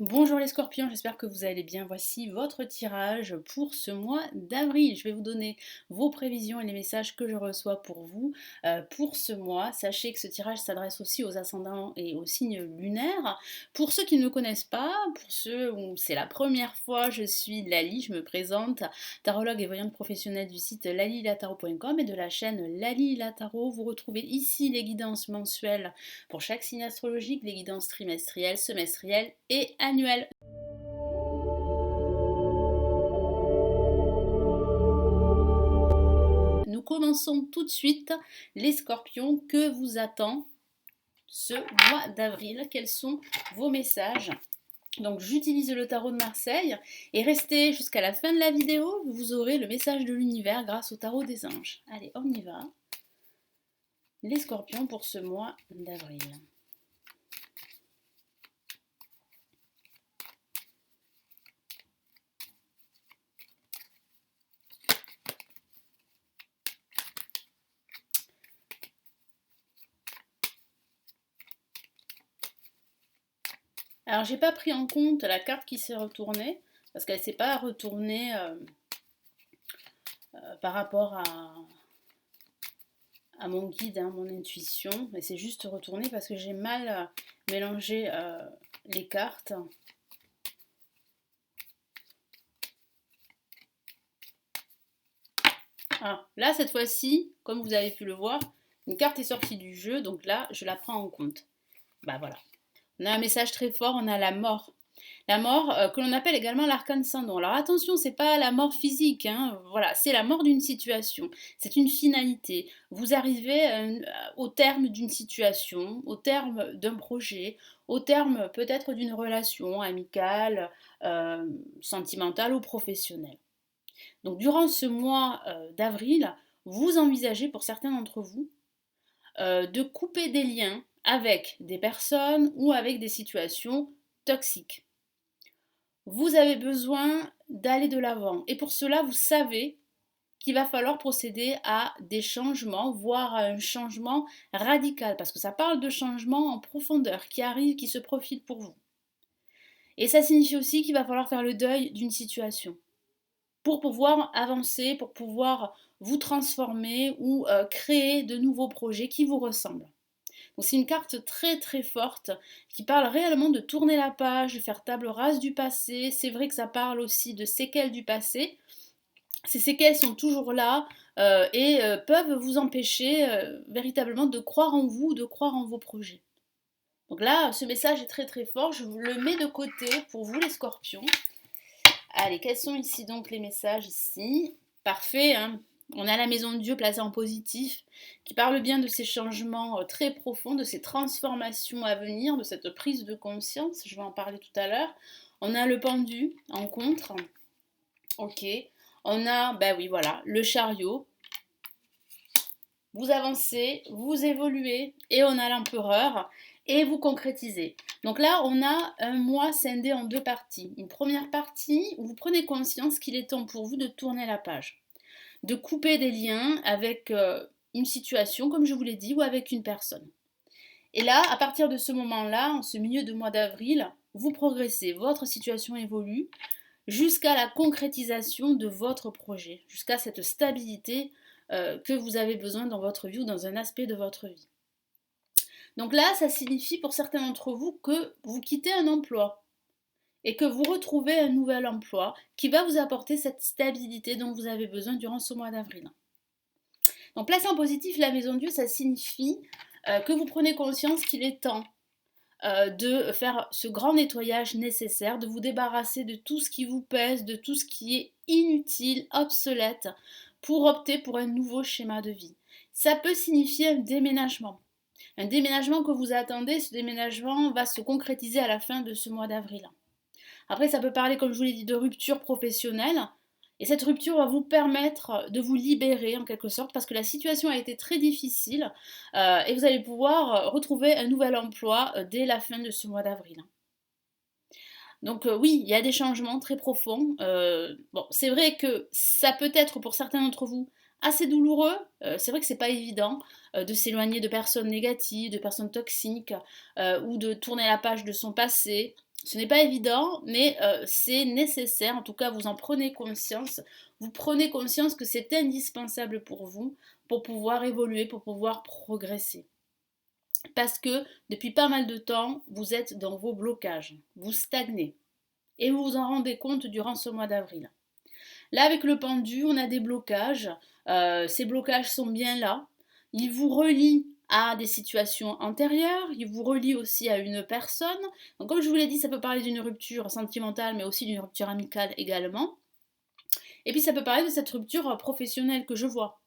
Bonjour les scorpions, j'espère que vous allez bien. Voici votre tirage pour ce mois d'avril. Je vais vous donner vos prévisions et les messages que je reçois pour vous pour ce mois. Sachez que ce tirage s'adresse aussi aux ascendants et aux signes lunaires. Pour ceux qui ne me connaissent pas, pour ceux où c'est la première fois, je suis Lali, je me présente, tarologue et voyante professionnelle du site lalilataro.com et de la chaîne Lali Lataro. Vous retrouvez ici les guidances mensuelles pour chaque signe astrologique, les guidances trimestrielles, semestrielles et annuelles. Nous commençons tout de suite les scorpions. Que vous attend ce mois d'avril? Quels sont vos messages? Donc j'utilise le tarot de Marseille et restez jusqu'à la fin de la vidéo, vous aurez le message de l'univers grâce au tarot des anges. Allez, on y va. Les scorpions pour ce mois d'avril. Alors j'ai pas pris en compte la carte qui s'est retournée, parce qu'elle s'est pas retournée par rapport à mon guide, hein, mon intuition, mais c'est juste retourné parce que j'ai mal mélangé les cartes. Ah, là, cette fois-ci, comme vous avez pu le voir, une carte est sortie du jeu, donc là, je la prends en compte. Bah voilà. On a un message très fort, on a la mort. La mort, que l'on appelle également l'arcane sans don. Alors attention, c'est pas la mort physique, hein, voilà, c'est la mort d'une situation. C'est une finalité. Vous arrivez au terme d'une situation, au terme d'un projet, au terme peut-être d'une relation amicale, sentimentale ou professionnelle. Donc durant ce mois d'avril, vous envisagez pour certains d'entre vous de couper des liens avec des personnes ou avec des situations toxiques. Vous avez besoin d'aller de l'avant et pour cela, vous savez qu'il va falloir procéder à des changements, voire à un changement radical, parce que ça parle de changement en profondeur qui arrive, qui se profile pour vous. Et ça signifie aussi qu'il va falloir faire le deuil d'une situation pour pouvoir avancer, pour pouvoir vous transformer ou créer de nouveaux projets qui vous ressemblent. Donc c'est une carte très très forte qui parle réellement de tourner la page, de faire table rase du passé. C'est vrai que ça parle aussi de séquelles du passé. Ces séquelles sont toujours là et peuvent vous empêcher véritablement de croire en vous, de croire en vos projets. Donc là, ce message est très très fort. Je vous le mets de côté pour vous les scorpions. Allez, quels sont ici donc les messages ici? Parfait, hein. On a la maison de Dieu placée en positif, qui parle bien de ces changements très profonds, de ces transformations à venir, de cette prise de conscience, je vais en parler tout à l'heure. On a le pendu en contre, ok. On a, ben oui, voilà, le chariot. Vous avancez, vous évoluez, et on a l'empereur, et vous concrétisez. Donc là, on a un mois scindé en deux parties. Une première partie où vous prenez conscience qu'il est temps pour vous de tourner la page, de couper des liens avec une situation, comme je vous l'ai dit, ou avec une personne. Et là, à partir de ce moment-là, en ce milieu de mois d'avril, vous progressez, votre situation évolue jusqu'à la concrétisation de votre projet, jusqu'à cette stabilité que vous avez besoin dans votre vie ou dans un aspect de votre vie. Donc là, ça signifie pour certains d'entre vous que vous quittez un emploi et que vous retrouvez un nouvel emploi qui va vous apporter cette stabilité dont vous avez besoin durant ce mois d'avril. Donc placé en positif, la maison de Dieu, ça signifie que vous prenez conscience qu'il est temps de faire ce grand nettoyage nécessaire, de vous débarrasser de tout ce qui vous pèse, de tout ce qui est inutile, obsolète, pour opter pour un nouveau schéma de vie. Ça peut signifier un déménagement. Un déménagement que vous attendez, ce déménagement va se concrétiser à la fin de ce mois d'avril. Après, ça peut parler, comme je vous l'ai dit, de rupture professionnelle. Et cette rupture va vous permettre de vous libérer en quelque sorte parce que la situation a été très difficile et vous allez pouvoir retrouver un nouvel emploi dès la fin de ce mois d'avril. Donc oui, il y a des changements très profonds. Bon, c'est vrai que ça peut être pour certains d'entre vous assez douloureux. C'est vrai que c'est pas évident de s'éloigner de personnes négatives, de personnes toxiques ou de tourner la page de son passé. Ce n'est pas évident, mais c'est nécessaire. En tout cas, vous en prenez conscience. Vous prenez conscience que c'est indispensable pour vous, pour pouvoir évoluer, pour pouvoir progresser. Parce que depuis pas mal de temps, vous êtes dans vos blocages, vous stagnez. Et vous vous en rendez compte durant ce mois d'avril. Là, avec le pendu, on a des blocages. Ces blocages sont bien là. Ils vous relient à des situations antérieures. Ils vous relient aussi à une personne. Donc, comme je vous l'ai dit, ça peut parler d'une rupture sentimentale, mais aussi d'une rupture amicale également. Et puis, ça peut parler de cette rupture professionnelle que je vois.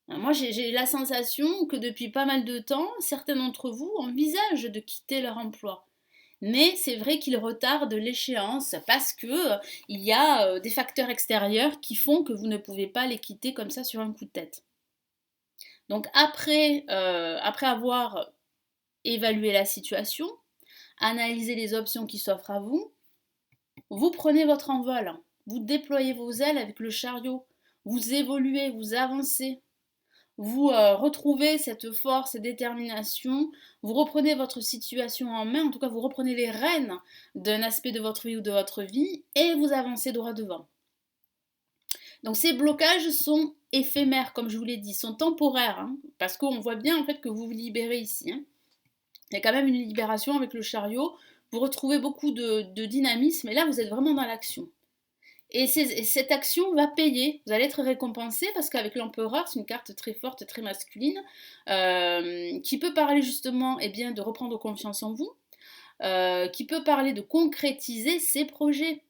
Moi, j'ai la sensation que depuis pas mal de temps, certains d'entre vous envisagent de quitter leur emploi. Mais c'est vrai qu'il retarde l'échéance parce que il y a des facteurs extérieurs qui font que vous ne pouvez pas les quitter comme ça sur un coup de tête. Donc après avoir évalué la situation, analysé les options qui s'offrent à vous, vous prenez votre envol, vous déployez vos ailes avec le chariot, vous évoluez, vous avancez, vous retrouvez cette force et détermination, vous reprenez votre situation en main, en tout cas vous reprenez les rênes d'un aspect de votre vie ou de votre vie et vous avancez droit devant. Donc ces blocages sont éphémères, comme je vous l'ai dit, sont temporaires, hein, parce qu'on voit bien en fait que vous vous libérez ici. Hein. Il y a quand même une libération avec le chariot, vous retrouvez beaucoup de dynamisme et là vous êtes vraiment dans l'action. Et cette action va payer, vous allez être récompensé parce qu'avec l'empereur, c'est une carte très forte, très masculine, qui peut parler justement de reprendre confiance en vous, qui peut parler de concrétiser ses projets.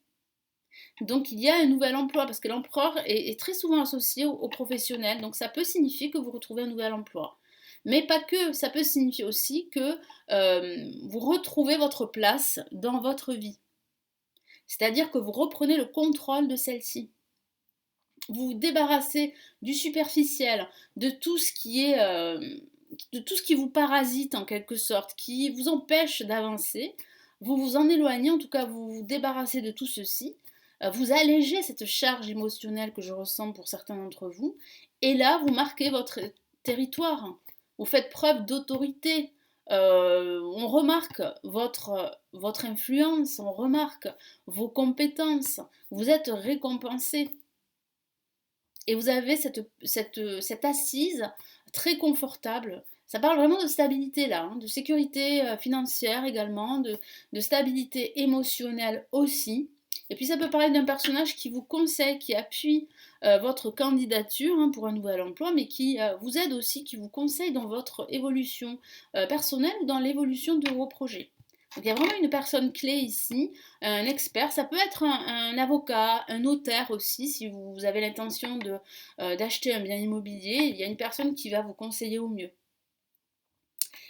Donc il y a un nouvel emploi parce que l'empereur est très souvent associé aux professionnels, donc ça peut signifier que vous retrouvez un nouvel emploi. Mais pas que, ça peut signifier aussi que vous retrouvez votre place dans votre vie. C'est-à-dire que vous reprenez le contrôle de celle-ci. Vous vous débarrassez du superficiel, de tout ce qui est, de tout ce qui vous parasite en quelque sorte, qui vous empêche d'avancer. Vous vous en éloignez, en tout cas vous vous débarrassez de tout ceci. Vous allégez cette charge émotionnelle que je ressens pour certains d'entre vous. Et là, vous marquez votre territoire. Vous faites preuve d'autorité. On remarque votre influence, on remarque vos compétences. Vous êtes récompensé. Et vous avez cette assise très confortable. Ça parle vraiment de stabilité là, hein, de sécurité financière également, de stabilité émotionnelle aussi. Et puis ça peut parler d'un personnage qui vous conseille, qui appuie votre candidature hein, pour un nouvel emploi, mais qui vous aide aussi, qui vous conseille dans votre évolution personnelle ou dans l'évolution de vos projets. Donc il y a vraiment une personne clé ici, un expert. Ça peut être un avocat, un notaire aussi, si vous avez l'intention d'acheter un bien immobilier. Il y a une personne qui va vous conseiller au mieux.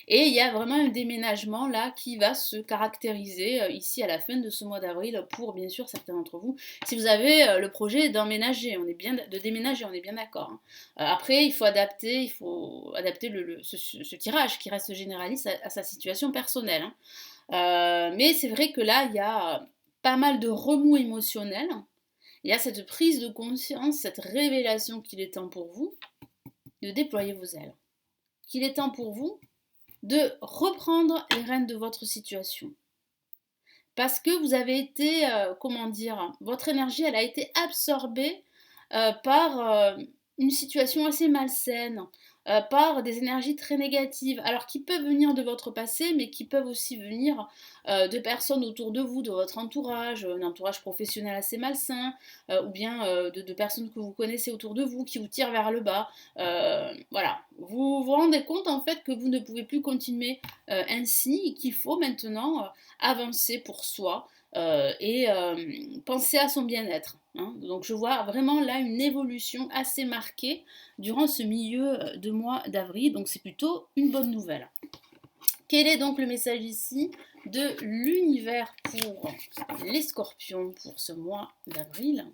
Et il y a vraiment un déménagement là qui va se caractériser ici à la fin de ce mois d'avril pour bien sûr certains d'entre vous. Si vous avez le projet d'emménager, de déménager, on est bien d'accord. Hein. Après, il faut adapter ce tirage qui reste généraliste à sa situation personnelle. Hein. Mais c'est vrai que là, il y a pas mal de remous émotionnels. Il y a cette prise de conscience, cette révélation qu'il est temps pour vous de déployer vos ailes. Qu'il est temps pour vous de reprendre les rênes de votre situation. Parce que vous avez été, votre énergie, elle a été absorbée par une situation assez malsaine, par des énergies très négatives, alors qui peuvent venir de votre passé, mais qui peuvent aussi venir de personnes autour de vous, de votre entourage, un entourage professionnel assez malsain, ou bien de personnes que vous connaissez autour de vous, qui vous tirent vers le bas. Voilà, vous vous rendez compte en fait que vous ne pouvez plus continuer ainsi, et qu'il faut maintenant avancer pour soi, et penser à son bien-être. Hein. Donc je vois vraiment là une évolution assez marquée durant ce milieu de mois d'avril, donc c'est plutôt une bonne nouvelle. Quel est donc le message ici de l'univers pour les scorpions pour ce mois d'avril ?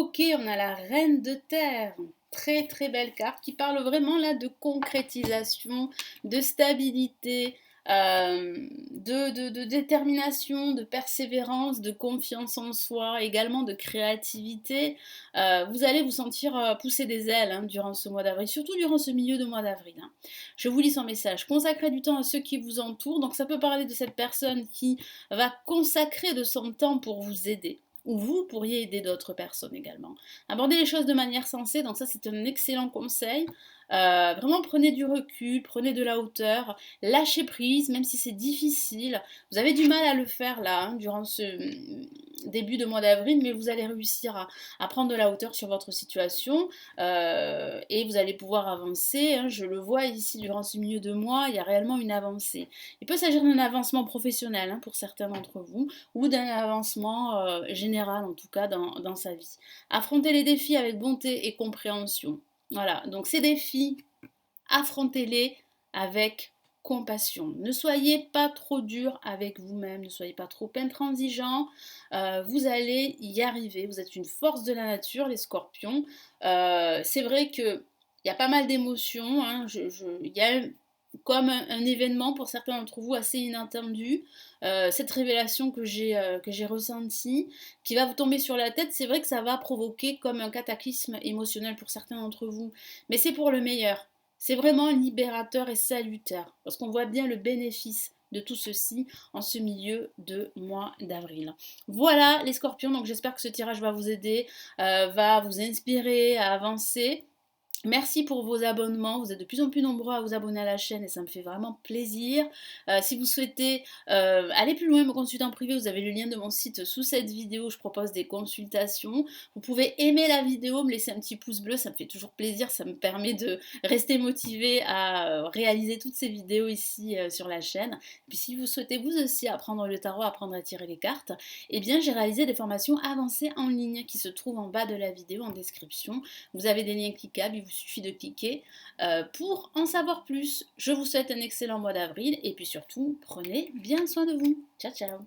Ok, on a la reine de terre. Très très belle carte qui parle vraiment là de concrétisation, de stabilité, de détermination, de persévérance, de confiance en soi, également de créativité. Vous allez vous sentir pousser des ailes hein, durant ce mois d'avril, surtout durant ce milieu de mois d'avril. Hein. Je vous lis son message. Consacrez du temps à ceux qui vous entourent. Donc ça peut parler de cette personne qui va consacrer de son temps pour vous aider ou vous pourriez aider d'autres personnes également. Abordez les choses de manière sensée, donc ça c'est un excellent conseil. Vraiment prenez du recul, prenez de la hauteur, lâchez prise, même si c'est difficile. Vous avez du mal à le faire là, hein, durant ce début de mois d'avril, mais vous allez réussir à prendre de la hauteur sur votre situation et vous allez pouvoir avancer. Hein, je le vois ici durant ce milieu de mois, il y a réellement une avancée. Il peut s'agir d'un avancement professionnel hein, pour certains d'entre vous ou d'un avancement général en tout cas dans sa vie. Affrontez les défis avec bonté et compréhension. Voilà, donc ces défis, affrontez-les avec compassion. Ne soyez pas trop dur avec vous-même, ne soyez pas trop intransigeant. Vous allez y arriver. Vous êtes une force de la nature, les scorpions. C'est vrai que il y a pas mal d'émotions. Hein. Il y a comme un événement pour certains d'entre vous assez inattendu. Cette révélation que j'ai ressentie, qui va vous tomber sur la tête, c'est vrai que ça va provoquer comme un cataclysme émotionnel pour certains d'entre vous. Mais c'est pour le meilleur. C'est vraiment libérateur et salutaire, parce qu'on voit bien le bénéfice de tout ceci en ce milieu de mois d'avril. Voilà les scorpions, donc j'espère que ce tirage va vous aider, va vous inspirer à avancer. Merci pour vos abonnements, vous êtes de plus en plus nombreux à vous abonner à la chaîne et ça me fait vraiment plaisir. Si vous souhaitez aller plus loin, me consulter en privé, vous avez le lien de mon site sous cette vidéo, je propose des consultations. Vous pouvez aimer la vidéo, me laisser un petit pouce bleu, ça me fait toujours plaisir, ça me permet de rester motivé à réaliser toutes ces vidéos ici sur la chaîne. Et puis si vous souhaitez vous aussi apprendre le tarot, apprendre à tirer les cartes, eh bien j'ai réalisé des formations avancées en ligne qui se trouvent en bas de la vidéo en description. Vous avez des liens cliquables, il vous suffit de cliquer pour en savoir plus. Je vous souhaite un excellent mois d'avril et puis surtout, prenez bien soin de vous. Ciao, ciao!